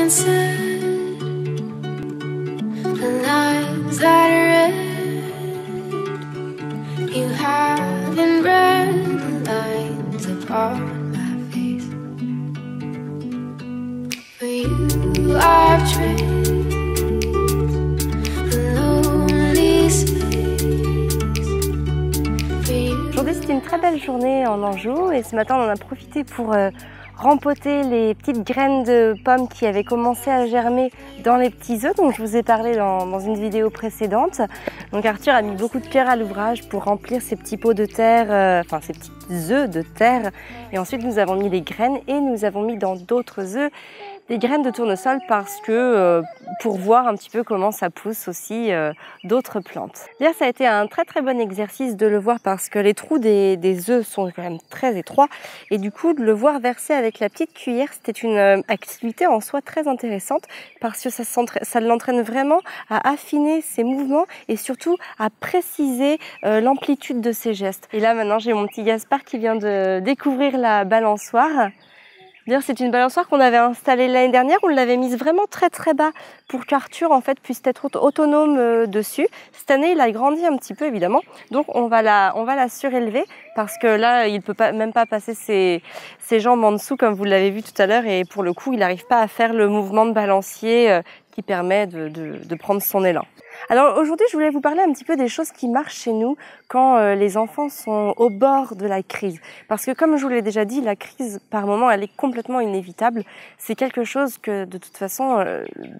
been said, the lines that I read, you haven't read the lines upon my face. For you I've traded a lonely space. For you. Aujourd'hui c'était une très belle journée en Anjou et ce matin on en a profité pour rempoter les petites graines de pommes qui avaient commencé à germer dans les petits œufs dont je vous ai parlé dans une vidéo précédente. Donc Arthur a mis beaucoup de cœur à l'ouvrage pour remplir ces petits pots de terre, enfin ces petits œufs de terre. Et ensuite nous avons mis les graines et nous avons mis dans d'autres œufs des graines de tournesol parce que pour voir un petit peu comment ça pousse aussi d'autres plantes. D'ailleurs ça a été un très bon exercice de le voir parce que les trous des œufs sont quand même très étroits et du coup de le voir verser avec la petite cuillère c'était une activité en soi très intéressante parce que ça l'entraîne vraiment à affiner ses mouvements et surtout à préciser l'amplitude de ses gestes. Et là maintenant j'ai mon petit Gaspard qui vient de découvrir la balançoire. D'ailleurs, c'est une balançoire qu'on avait installée l'année dernière. On l'avait mise vraiment très bas pour qu'Arthur en fait puisse être autonome dessus. Cette année, il a grandi un petit peu évidemment, donc on va la surélever parce que là, il peut même pas passer ses jambes en dessous comme vous l'avez vu tout à l'heure et pour le coup, il n'arrive pas à faire le mouvement de balancier qui permet de prendre son élan. Alors aujourd'hui, je voulais vous parler un petit peu des choses qui marchent chez nous quand les enfants sont au bord de la crise. Parce que comme je vous l'ai déjà dit, la crise, par moment, elle est complètement inévitable. C'est quelque chose que, de toute façon,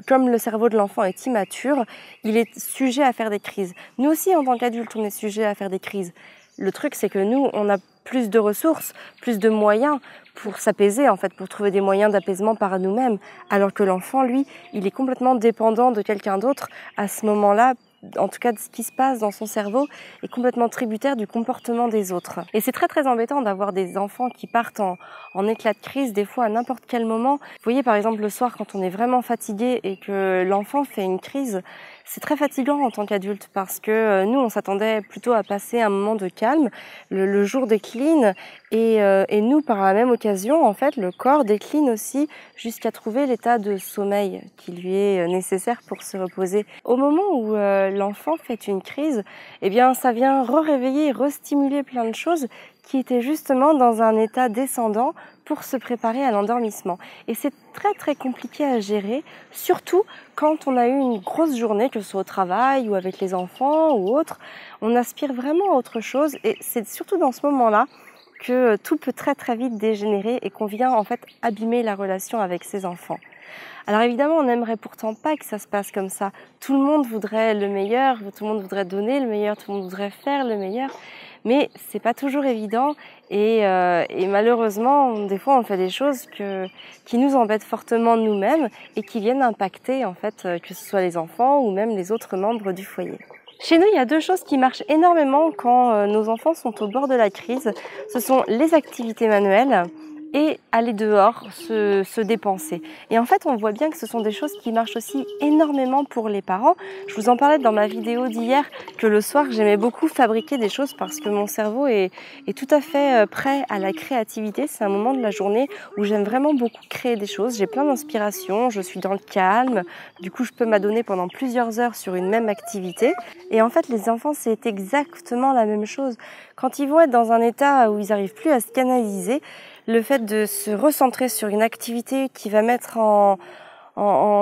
comme le cerveau de l'enfant est immature, il est sujet à faire des crises. Nous aussi, en tant qu'adultes, on est sujet à faire des crises. Le truc, c'est que nous, on a plus de ressources, plus de moyens pour s'apaiser, en fait, pour trouver des moyens d'apaisement par nous-mêmes. Alors que l'enfant, lui, il est complètement dépendant de quelqu'un d'autre à ce moment-là. En tout cas, de ce qui se passe dans son cerveau est complètement tributaire du comportement des autres. Et c'est très embêtant d'avoir des enfants qui partent en éclat de crise, des fois à n'importe quel moment. Vous voyez, par exemple, le soir, quand on est vraiment fatigué et que l'enfant fait une crise, c'est très fatigant en tant qu'adulte parce que nous, on s'attendait plutôt à passer un moment de calme. Le jour décline et nous, par la même occasion, en fait, le corps décline aussi jusqu'à trouver l'état de sommeil qui lui est nécessaire pour se reposer. Au moment où l'enfant fait une crise, eh bien, ça vient réveiller, restimuler plein de choses qui étaient justement dans un état descendant pour se préparer à l'endormissement. Et c'est très compliqué à gérer, surtout quand on a eu une grosse journée, que ce soit au travail ou avec les enfants ou autre. On aspire vraiment à autre chose et c'est surtout dans ce moment-là que tout peut très vite dégénérer et qu'on vient en fait abîmer la relation avec ses enfants. Alors évidemment, on n'aimerait pourtant pas que ça se passe comme ça. Tout le monde voudrait le meilleur, tout le monde voudrait donner le meilleur, tout le monde voudrait faire le meilleur. Mais c'est pas toujours évident et malheureusement, des fois, on fait des choses qui nous embêtent fortement nous-mêmes et qui viennent impacter en fait, que ce soit les enfants ou même les autres membres du foyer. Chez nous, il y a deux choses qui marchent énormément quand nos enfants sont au bord de la crise. Ce sont les activités manuelles et aller dehors, se dépenser. Et en fait, on voit bien que ce sont des choses qui marchent aussi énormément pour les parents. Je vous en parlais dans ma vidéo d'hier que le soir, j'aimais beaucoup fabriquer des choses parce que mon cerveau est tout à fait prêt à la créativité. C'est un moment de la journée où j'aime vraiment beaucoup créer des choses. J'ai plein d'inspiration, je suis dans le calme. Du coup, je peux m'adonner pendant plusieurs heures sur une même activité. Et en fait, les enfants, c'est exactement la même chose. Quand ils vont être dans un état où ils n'arrivent plus à se canaliser, le fait de se recentrer sur une activité qui va mettre en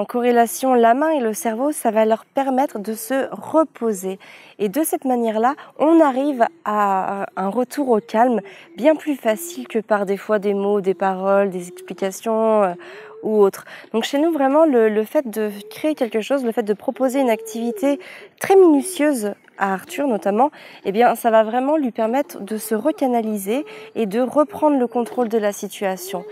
corrélation la main et le cerveau, ça va leur permettre de se reposer. Et de cette manière-là, on arrive à un retour au calme bien plus facile que par des fois des mots, des paroles, des explications ou autres. Donc chez nous, vraiment, le fait de créer quelque chose, le fait de proposer une activité très minutieuse à Arthur notamment, eh bien, ça va vraiment lui permettre de se recanaliser et de reprendre le contrôle de la situation.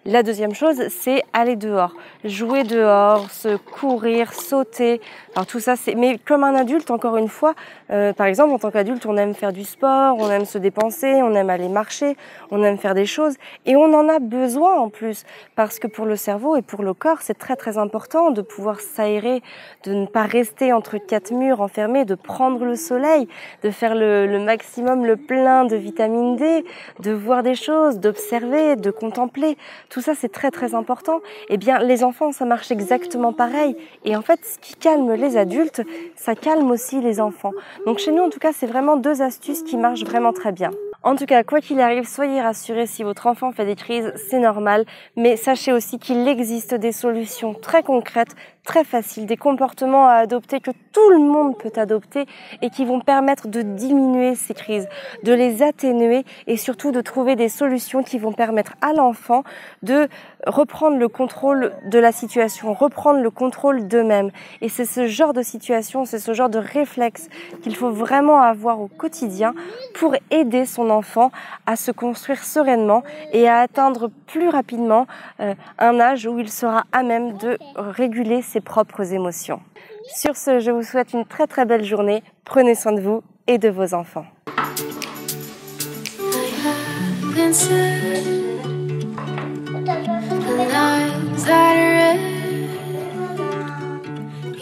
La deuxième chose, c'est aller dehors, jouer dehors, se courir, sauter. Alors tout ça, mais comme un adulte, encore une fois, par exemple, en tant qu'adulte, on aime faire du sport, on aime se dépenser, on aime aller marcher, on aime faire des choses et on en a besoin en plus parce que pour le cerveau et pour le corps, c'est très important de pouvoir s'aérer, de ne pas rester entre quatre murs enfermés, de prendre le soleil, de faire le maximum, le plein de vitamine D, de voir des choses, d'observer, de contempler. Tout tout ça c'est très important. Eh bien les enfants, ça marche exactement pareil. Et en fait, ce qui calme les adultes, ça calme aussi les enfants. Donc chez nous, en tout cas, c'est vraiment deux astuces qui marchent vraiment très bien. En tout cas, quoi qu'il arrive, soyez rassurés, si votre enfant fait des crises, c'est normal. Mais sachez aussi qu'il existe des solutions très concrètes, très faciles, des comportements à adopter que tout le monde peut adopter et qui vont permettre de diminuer ces crises, de les atténuer et surtout de trouver des solutions qui vont permettre à l'enfant de reprendre le contrôle de la situation, reprendre le contrôle d'eux-mêmes. Et c'est ce genre de situation, c'est ce genre de réflexe qu'il faut vraiment avoir au quotidien pour aider son enfant à se construire sereinement et à atteindre plus rapidement un âge où il sera à même de réguler ses propres émotions. Sur ce, je vous souhaite une très belle journée. Prenez soin de vous et de vos enfants.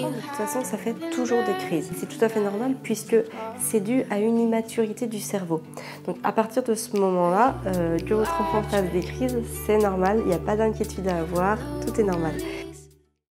De toute façon, ça fait toujours des crises. C'est tout à fait normal puisque c'est dû à une immaturité du cerveau. Donc à partir de ce moment-là, que votre enfant fasse des crises, c'est normal, il n'y a pas d'inquiétude à avoir, tout est normal.